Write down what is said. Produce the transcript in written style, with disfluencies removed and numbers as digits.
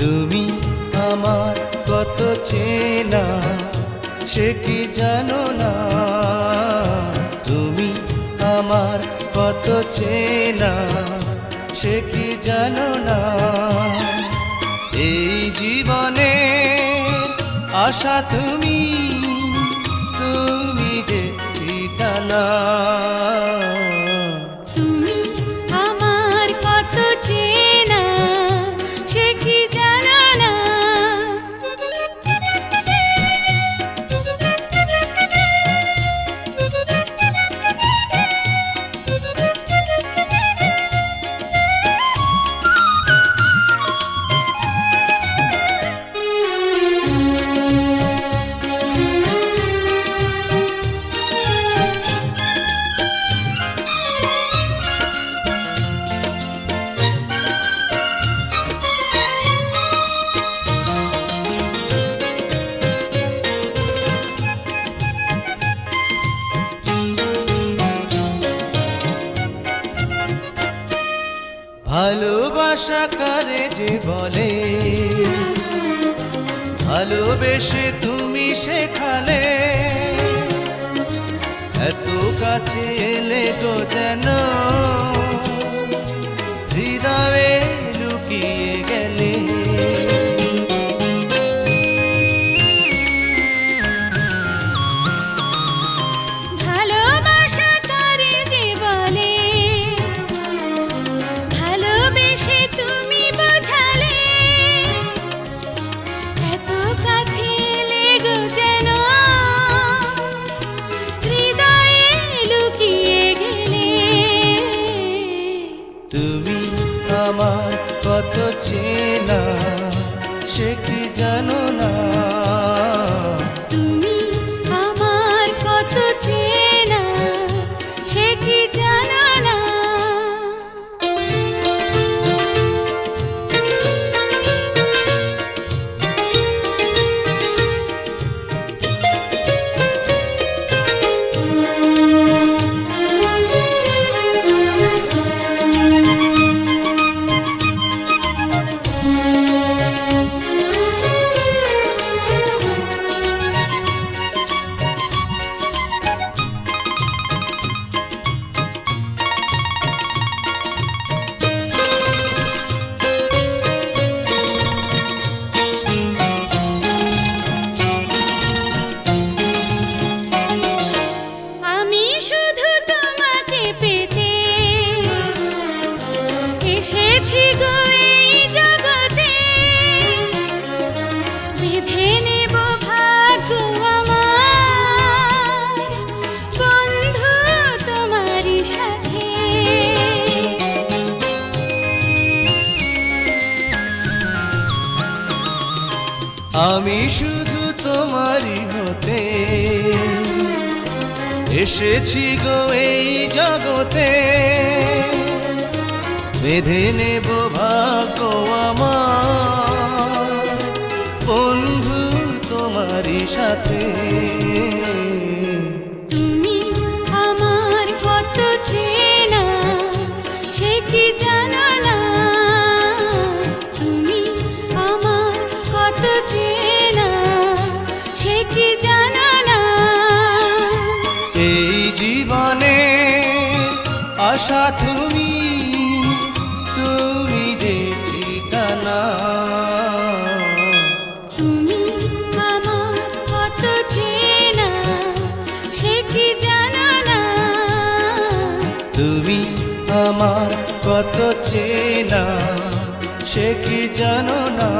তুমি আমার কত চেনা সে কি জানো না, তুমি আমার কত চেনা সে কি জানো না। এই জীবনে আশা তুমি, তুমি যে ঠিকানা। তুমি আমার কত চেনা সে কি জানো না। ভালোবাসা কারে যে বলে, ভালোবেসে তুমি শেখালে, এত কাছে এলে গো যেন হৃদয়ে লুকিয়ে গেলে। ভালোবাসা কারে যে বলে, ভালোবেসে তুমি বোঝালে, এত কাছে এলে গো যেন হৃদয়ে লুকিয়ে গেলে। তুমি আমার কত চেনা সে কি জানো না, তুমি আমার কত চেনা সে কি জানো না। আমি শুধু তোমাকে পেতে এসেছি গো এই জগতে, বেঁধে নেব ভাগ্য আমার বন্ধু তোমারই সাথে। আমি শুধু তোমারই হতে এসেছি গো এই জগতে, বেঁধে নেব ভাগ্য আমার বন্ধু তোমারই সাথে। তুমি আমার কত চেনা সে কি জানো না, তুমি আমার কত চেনা সে কি জানো না। এই জীবনে আশা তুমি, তুমি যে ঠিকানা। তুমি আমার কত চেনা সে কি জানো না, তুমি আমার কত চেনা সে কি জানো না।